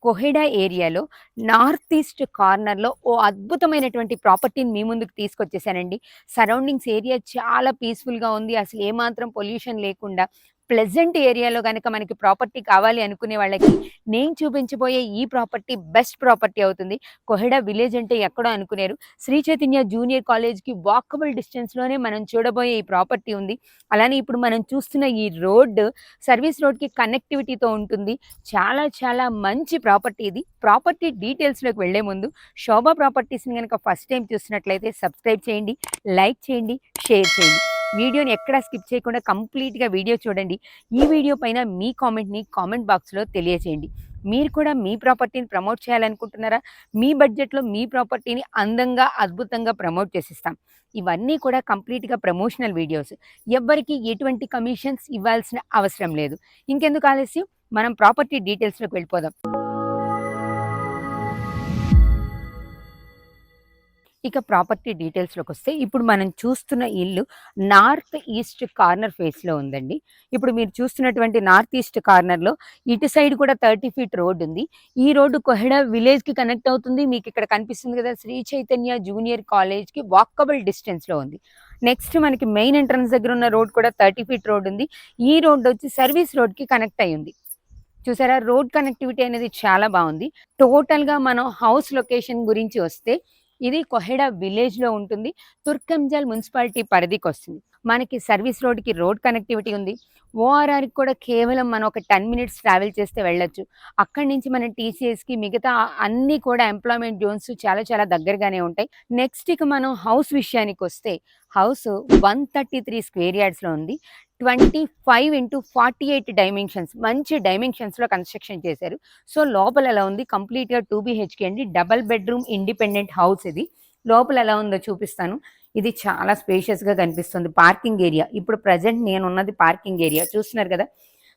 కొహెడా ఏరియాలో north east కార్నర్‌లో ఓ అద్భుతమైనటువంటి ప్రాపర్టీని మీ ముందుకు తీసుకొచ్చేసానండి. సరౌండింగ్స్ ఏరియా చాలా పీస్‌ఫుల్‌గా ఉంది. అసలు ఏమాత్రం పొల్యూషన్ లేకుండా ప్లెజెంట్ ఏరియాలో గనక మనకి ప్రాపర్టీ కావాలి అనుకునే వాళ్ళకి నేను చూపించబోయే ఈ ప్రాపర్టీ బెస్ట్ ప్రాపర్టీ అవుతుంది. కొహెడా విలేజ్ అంటే ఎక్కడో అనుకునేరు. శ్రీ చైతన్య జూనియర్ కాలేజ్‌కి వాకబుల్ డిస్టెన్స్‌లోనే మనం చూడబోయే ఈ ప్రాపర్టీ ఉంది. అలానే ఇప్పుడు మనం చూస్తున్న ఈ రోడ్ సర్వీస్ రోడ్‌కి కనెక్టివిటీతో ఉంటుంది. చాలా చాలా మంచి ప్రాపర్టీ ఇది. ప్రాపర్టీ డీటెయిల్స్‌లోకి వెళ్ళే ముందు శోభా ప్రాపర్టీస్‌ని గనక ఫస్ట్ టైమ్ చూస్తున్నట్లయితే సబ్స్క్రైబ్ చేయండి, లైక్ చేయండి, షేర్ చేయండి. వీడియోని ఎక్కడా స్కిప్ చేయకుండా కంప్లీట్‌గా వీడియో చూడండి. ఈ వీడియో పైన మీ కామెంట్‌ని కామెంట్ బాక్స్‌లో తెలియజేయండి. మీరు కూడా మీ ప్రాపర్టీని ప్రమోట్ చేయాలనుకుంటున్నారా? మీ బడ్జెట్‌లో మీ ప్రాపర్టీని అందంగా, అద్భుతంగా ప్రమోట్ చేసిస్తాం. ఇవన్నీ కూడా కంప్లీట్‌గా ప్రమోషనల్ వీడియోస్. ఎవ్వరికీ ఎటువంటి కమిషన్స్ ఇవ్వాల్సిన అవసరం లేదు. ఇంకెందుకు ఆలస్యం? మనం ప్రాపర్టీ డీటెయిల్స్‌లోకి వెళ్ళిపోదాం. ఇక ప్రాపర్టీ డీటెయిల్స్‌లోకొస్తే ఇప్పుడు మనం చూస్తున్న ఇల్లు నార్త్ ఈస్ట్ కార్నర్ ఫేస్‌లో ఉందండి. ఇప్పుడు మీరు చూస్తున్నటువంటి నార్త్ ఈస్ట్ కార్నర్‌లో ఇటు సైడ్ కూడా 30 ఫీట్ రోడ్ ఉంది. ఈ రోడ్డు కొహెడా విలేజ్‌కి కనెక్ట్ అవుతుంది. మీకు ఇక్కడ కనిపిస్తుంది కదా! శ్రీ చైతన్య జూనియర్ కాలేజ్‌కి వాకబుల్ డిస్టెన్స్‌లో ఉంది. నెక్స్ట్ మనకి మెయిన్ ఎంట్రన్స్ దగ్గర ఉన్న రోడ్ కూడా 30 ఫీట్ రోడ్ ఉంది. ఈ రోడ్ వచ్చి సర్వీస్ రోడ్‌కి కనెక్ట్ అయ్యి ఉంది. చూసారా? రోడ్ కనెక్టివిటీ అనేది చాలా బావుంది. టోటల్‌గా మనం హౌస్ లొకేషన్ గురించి వస్తే ఇది కొహెడా విలేజ్‌లో ఉంటుంది. తుర్కంజల్ మున్సిపాలిటీ పరిధికొస్తుంది. మనకి సర్వీస్ రోడ్‌కి రోడ్ కనెక్టివిటీ ఉంది. ఓఆర్ఆర్‌కి కూడా కేవలం మనం ఒక 10 మినిట్స్ ట్రావెల్ చేస్తే వెళ్ళొచ్చు. అక్కడి నుంచి మనం టీసీఎస్‌కి మిగతా అన్నీ కూడా ఎంప్లాయ్‌మెంట్ జోన్స్ చాలా చాలా దగ్గరగానే ఉంటాయి. నెక్స్ట్ ఇక మనం హౌస్ విషయానికొస్తే హౌస్ 133 స్క్వేర్ యార్డ్స్‌లో ఉంది. 25x48 డైమెన్షన్స్ మంచి డైమెన్షన్స్‌లో కన్‌స్ట్రక్షన్ చేశారు. సో, లోపల ఎలా ఉంది కంప్లీట్‌గా 2 బీహెచ్‌కే అండి. డబుల్ బెడ్‌రూమ్ ఇండిపెండెంట్ హౌస్ ఇది. లోపల ఎలా ఉందో చూపిస్తాను. ఇది చాలా స్పేషియస్‌గా కనిపిస్తుంది. Parking area. ఇప్పుడు ప్రెజెంట్ నేనున్నది పార్కింగ్ ఏరియా. చూస్తున్నారు కదా!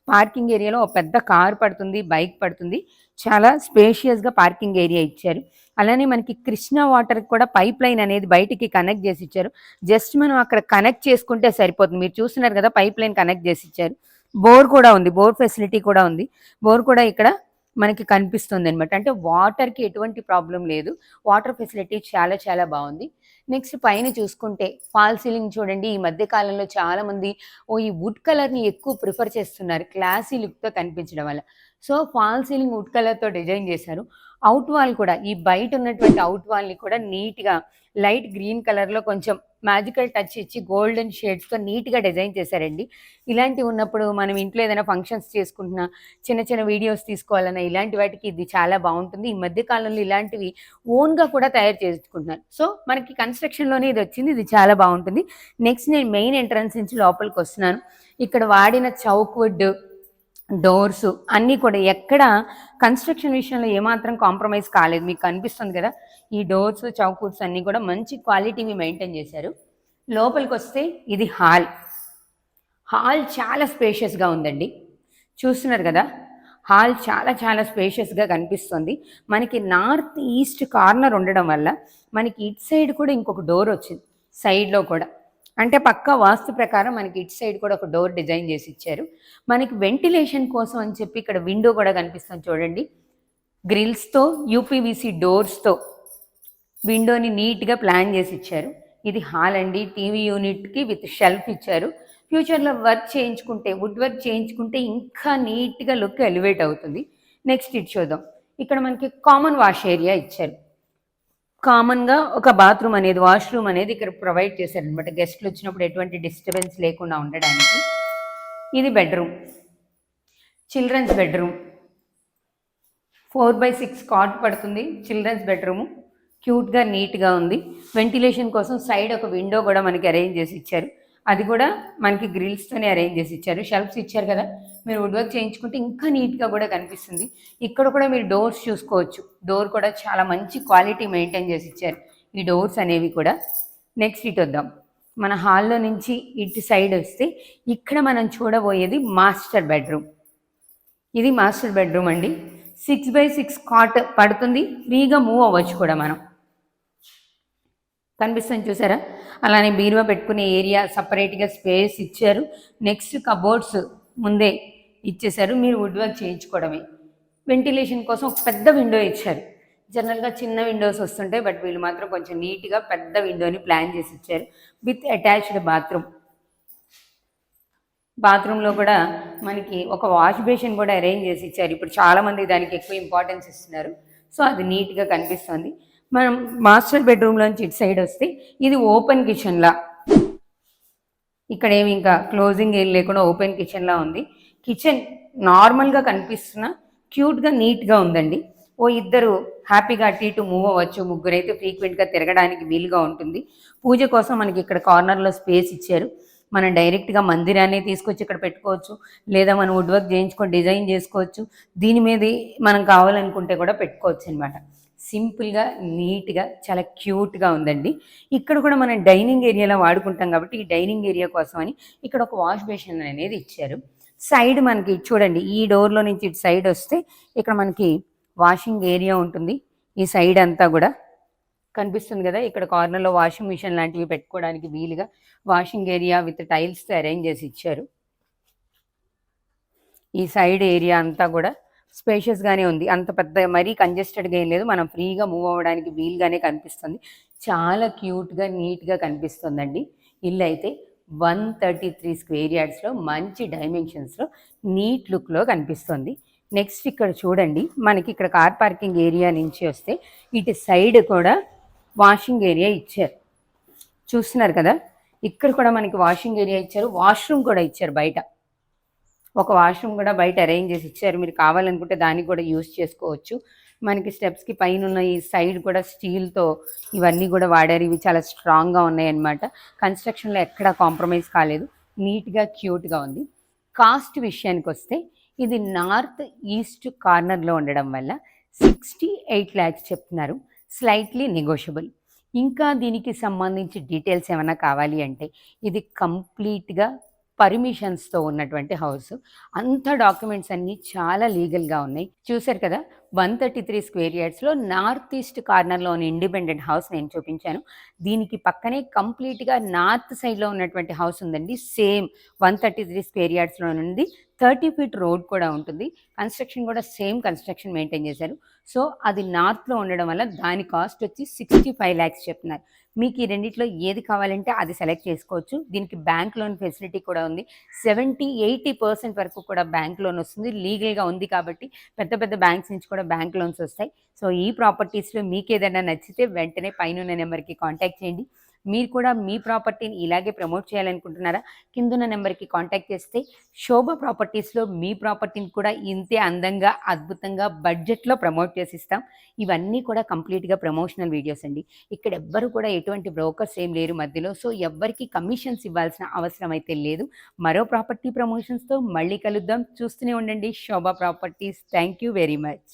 పార్కింగ్ ఏరియాలో ఒక పెద్ద కార్ పడుతుంది, బైక్ పడుతుంది. చాలా స్పేషియస్‌గా పార్కింగ్ ఏరియా ఇచ్చారు. అలానే మనకి కృష్ణా వాటర్‌కి కూడా పైప్ లైన్ అనేది బయటికి కనెక్ట్ చేసి ఇచ్చారు. జస్ట్ మనం అక్కడ కనెక్ట్ చేసుకుంటే సరిపోతుంది. మీరు చూస్తున్నారు కదా! పైప్ లైన్ కనెక్ట్ చేసి ఇచ్చారు. బోర్ కూడా ఉంది. బోర్ ఫెసిలిటీ కూడా ఉంది. బోర్ కూడా ఇక్కడ మనకి కనిపిస్తుందనమాట. అంటే వాటర్‌కి ఎటువంటి ప్రాబ్లమ్ లేదు. వాటర్ ఫెసిలిటీ చాలా చాలా బావుంది. నెక్స్ట్ పైన చూసుకుంటే ఫాల్ సీలింగ్ చూడండి. ఈ మధ్య కాలంలో చాలామంది ఈ వుడ్ కలర్‌ని ఎక్కువ ప్రిఫర్ చేస్తున్నారు. క్లాసీ లుక్‌తో కనిపించడం వల్ల. సో, ఫాల్ సీలింగ్ వుడ్ కలర్‌తో డిజైన్ చేశారు. ఔట్ వాల్ కూడా ఈ బయట ఉన్నటువంటి ఔట్ వాల్‌ని కూడా నీట్‌గా లైట్ గ్రీన్ కలర్‌లో కొంచెం మ్యాజికల్ టచ్ ఇచ్చి గోల్డెన్ షేడ్స్‌తో నీట్‌గా డిజైన్ చేశారండి. ఇలాంటివి ఉన్నప్పుడు మనం ఇంట్లో ఏదైనా ఫంక్షన్స్ చేసుకుంటున్నా, చిన్న చిన్న వీడియోస్ తీసుకోవాలన్నా ఇలాంటి వాటికి ఇది చాలా బావుంటుంది. ఈ మధ్య కాలంలో ఇలాంటివి ఓన్‌గా కూడా తయారు చేసుకుంటున్నారు. సో, మనకి కన్‌స్ట్రక్షన్‌లోనే ఇదొచ్చింది. ఇది చాలా బావుంటుంది. నెక్స్ట్ నేను మెయిన్ ఎంట్రన్స్ నుంచి లోపలికొస్తున్నాను. ఇక్కడ వాడిన చౌక్ వుడ్, డోర్సు అన్నీ కూడా ఎక్కడ కన్‌స్ట్రక్షన్ విషయంలో ఏమాత్రం కాంప్రమైజ్ కాలేదు. మీకు కనిపిస్తుంది కదా! ఈ డోర్స్, చౌక్ వుడ్స్ అన్నీ కూడా మంచి క్వాలిటీవి మెయింటైన్ చేశారు. లోపలికొస్తే ఇది హాల్. హాల్ చాలా స్పేషియస్‌గా ఉందండి. చూస్తున్నారు కదా! హాల్ చాలా చాలా స్పేషియస్‌గా కనిపిస్తుంది. మనకి నార్త్ ఈస్ట్ కార్నర్ ఉండడం వల్ల మనకి ఇటు సైడ్ కూడా ఇంకొక డోర్ వచ్చింది. సైడ్‌లో కూడా. అంటే పక్కా వాస్తు ప్రకారం మనకి ఇటు సైడ్ కూడా ఒక డోర్ డిజైన్ చేసి ఇచ్చారు. మనకి వెంటిలేషన్ కోసం అని చెప్పి ఇక్కడ విండో కూడా కనిపిస్తుంది చూడండి. గ్రిల్స్‌తో, యూపీవీసీ డోర్స్‌తో విండోని నీట్‌గా ప్లాన్ చేసి ఇచ్చారు. ఇది హాల్ అండి. టీవీ యూనిట్‌కి విత్ షెల్ఫ్ ఇచ్చారు. ఫ్యూచర్‌లో వర్క్ చేయించుకుంటే, వుడ్ వర్క్ చేయించుకుంటే ఇంకా నీట్‌గా లుక్ ఎలివేట్ అవుతుంది. నెక్స్ట్ ఇది చూద్దాం. ఇక్కడ మనకి కామన్ వాష్ ఏరియా ఇచ్చారు. కామన్‌గా ఒక బాత్రూమ్ అనేది, వాష్‌రూమ్ అనేది ఇక్కడ ప్రొవైడ్ చేశారనమాట. గెస్ట్‌లు వచ్చినప్పుడు ఎటువంటి డిస్టర్బెన్స్ లేకుండా ఉండడానికి. ఇది బెడ్‌రూమ్. Children's bedroom. 4/6 కాట్ పడుతుంది. Children's bedroom. క్యూట్‌గా, నీట్‌గా ఉంది. వెంటిలేషన్ కోసం సైడ్ ఒక విండో కూడా మనకి అరేంజ్ చేసి ఇచ్చారు. అది కూడా మనకి గ్రిల్స్‌తోనే అరేంజ్ చేసి ఇచ్చారు. షెల్ఫ్స్ ఇచ్చారు కదా! మీరు వుడ్ వర్క్ చేయించుకుంటే ఇంకా నీట్‌గా కూడా కనిపిస్తుంది. ఇక్కడ కూడా మీరు డోర్స్ చూసుకోవచ్చు. డోర్ కూడా చాలా మంచి క్వాలిటీ మెయింటైన్ చేసి ఇచ్చారు. ఈ డోర్స్ అనేవి కూడా. నెక్స్ట్ ఇటొద్దాం. మన హాల్‌లో నుంచి ఇటు సైడ్ వస్తే ఇక్కడ మనం చూడబోయేది మాస్టర్ బెడ్‌రూమ్. ఇది మాస్టర్ బెడ్‌రూమ్ అండి. 6/6 కాట్ పడుతుంది. ఫ్రీగా మూవ్ అవ్వచ్చు కూడా మనం. కనిపిస్తుంది చూసారా? అలానే బీరువా పెట్టుకునే ఏరియా సపరేట్‌గా స్పేస్ ఇచ్చారు. నెక్స్ట్ కబోర్డ్స్ ముందే ఇచ్చేశారు. మీరు వుడ్ వర్క్ చేయించుకోవడమే. వెంటిలేషన్ కోసం ఒక పెద్ద విండో ఇచ్చారు. జనరల్గా చిన్న విండోస్ వస్తుంటాయి, బట్ వీళ్ళు మాత్రం కొంచెం నీట్గా పెద్ద విండోని ప్లాన్ చేసి ఇచ్చారు విత్ అటాచ్డ్ బాత్రూమ్. బాత్రూంలో కూడా మనకి ఒక వాష్ బేసిన్ కూడా అరేంజ్ చేసి ఇచ్చారు. ఇప్పుడు చాలామంది దానికి ఎక్కువ ఇంపార్టెన్స్ ఇస్తున్నారు. సో అది నీట్గా కనిపిస్తుంది. మనం మాస్టర్ బెడ్రూమ్లోంచి ఇటు సైడ్ వస్తే ఇది ఓపెన్ కిచెన్లా, ఇక్కడ ఏమి ఇంకా క్లోజింగ్ ఏం లేకుండా ఓపెన్ కిచెన్లా ఉంది. కిచెన్ నార్మల్గా కనిపిస్తున్న క్యూట్గా నీట్గా ఉందండి. ఓ ఇద్దరు హ్యాపీగా అటు ఇటు మూవ్ అవ్వచ్చు, ముగ్గురు అయితే ఫ్రీక్వెంట్గా తిరగడానికి వీలుగా ఉంటుంది. పూజ కోసం మనకి ఇక్కడ కార్నర్లో స్పేస్ ఇచ్చారు. మనం డైరెక్ట్గా మందిరాన్ని తీసుకొచ్చి ఇక్కడ పెట్టుకోవచ్చు, లేదా మనం వుడ్ వర్క్ చేయించుకొని డిజైన్ చేసుకోవచ్చు. దీని మీద మనం కావాలనుకుంటే కూడా పెట్టుకోవచ్చు అనమాట. సింపుల్గా నీట్గా చాలా క్యూట్గా ఉందండి. ఇక్కడ కూడా మనం డైనింగ్ ఏరియాలో వాడుకుంటాం కాబట్టి ఈ డైనింగ్ ఏరియా కోసం అని ఇక్కడ ఒక వాష్ బేసిన్ అనేది ఇచ్చారు. సైడ్ మనకి చూడండి, ఈ డోర్లో నుంచి ఇటు సైడ్ వస్తే ఇక్కడ మనకి వాషింగ్ ఏరియా ఉంటుంది. ఈ సైడ్ అంతా కూడా కనిపిస్తుంది కదా, ఇక్కడ కార్నర్లో వాషింగ్ మిషన్ లాంటివి పెట్టుకోవడానికి వీలుగా వాషింగ్ ఏరియా విత్ టైల్స్తో అరేంజ్ చేసి ఇచ్చారు. ఈ సైడ్ ఏరియా అంతా కూడా స్పేషియస్గానే ఉంది, అంత పెద్ద మరీ కంజెస్టెడ్గా ఏం లేదు, మనం ఫ్రీగా మూవ్ అవ్వడానికి వీలుగానే కనిపిస్తుంది. చాలా క్యూట్గా నీట్గా కనిపిస్తుందండి. ఇల్లు అయితే 133 స్క్వేర్ యార్డ్స్లో మంచి డైమెన్షన్స్లో నీట్ లుక్లో కనిపిస్తుంది. నెక్స్ట్ ఇక్కడ చూడండి, మనకి ఇక్కడ కార్ పార్కింగ్ ఏరియా నుంచి వస్తే ఇటు సైడ్ కూడా వాషింగ్ ఏరియా ఇచ్చారు. చూస్తున్నారు కదా, ఇక్కడ కూడా మనకి వాషింగ్ ఏరియా ఇచ్చారు. వాష్రూమ్ కూడా ఇచ్చారు, బయట ఒక వాష్రూమ్ కూడా బయట అరేంజ్ చేసి ఇచ్చారు. మీరు కావాలనుకుంటే దానికి కూడా యూస్ చేసుకోవచ్చు. మనకి స్టెప్స్కి పైన ఉన్న ఈ సైడ్ కూడా స్టీల్తో ఇవన్నీ కూడా వాడారు. ఇవి చాలా స్ట్రాంగ్గా ఉన్నాయన్నమాట. కన్స్ట్రక్షన్లో ఎక్కడా కాంప్రమైజ్ కాలేదు. నీట్గా క్యూట్గా ఉంది. కాస్ట్ విషయానికి వస్తే ఇది నార్త్ ఈస్ట్ కార్నర్లో ఉండడం వల్ల 68 lakhs చెప్తున్నారు. Slightly negotiable. ఇంకా దీనికి సంబంధించి డీటెయిల్స్ ఏమైనా కావాలి అంటే ఇది కంప్లీట్గా పర్మిషన్స్తో ఉన్నటువంటి హౌస్. అంత డాక్యుమెంట్స్ అన్నీ చాలా లీగల్గా ఉన్నాయి. చూశారు కదా, 133 స్క్వేర్ యార్డ్స్లో నార్త్ ఈస్ట్ కార్నర్లో ఉన్న ఇండిపెండెంట్ హౌస్ నేను చూపించాను. దీనికి పక్కనే కంప్లీట్గా నార్త్ సైడ్లో ఉన్నటువంటి హౌస్ ఉందండి. సేమ్ 133 స్క్వేర్ యార్డ్స్లో ఉంది. 30 feet రోడ్ కూడా ఉంటుంది. కన్స్ట్రక్షన్ కూడా సేమ్ కన్స్ట్రక్షన్ మెయింటైన్ చేశారు. సో అది నార్త్లో ఉండడం వల్ల దాని కాస్ట్ వచ్చి 65 lakhs చెప్తున్నారు. మీకు ఈ రెండిట్లో ఏది కావాలంటే అది సెలెక్ట్ చేసుకోవచ్చు. దీనికి బ్యాంక్ లోన్ ఫెసిలిటీ కూడా ఉంది. 70-80% వరకు కూడా బ్యాంక్ లోన్ వస్తుంది. లీగల్గా ఉంది కాబట్టి పెద్ద పెద్ద బ్యాంక్స్ నుంచి కూడా బ్యాంక్ లోన్స్ వస్తాయి. సో ఈ ప్రాపర్టీస్లో మీకు ఏదైనా నచ్చితే వెంటనే పైన నెంబర్కి కాంటాక్ట్ చేయండి. మీరు కూడా మీ ప్రాపర్టీని ఇలాగే ప్రమోట్ చేయాలనుకుంటున్నారా? కిందున్న నెంబర్కి కాంటాక్ట్ చేస్తే శోభ ప్రాపర్టీస్లో మీ ప్రాపర్టీని కూడా ఇంతే అందంగా, అద్భుతంగా, బడ్జెట్లో ప్రమోట్ చేసిస్తాం. ఇవన్నీ కూడా కంప్లీట్గా ప్రమోషనల్ వీడియోస్ అండి. ఇక్కడ ఎవ్వరు కూడా ఎటువంటి బ్రోకర్స్ ఏం లేరు మధ్యలో. సో ఎవ్వరికి కమిషన్స్ ఇవ్వాల్సిన అవసరం అయితే లేదు. మరో ప్రాపర్టీ ప్రమోషన్స్తో మళ్ళీ కలుద్దాం. చూస్తూనే ఉండండి Shobha properties. Thank you very much.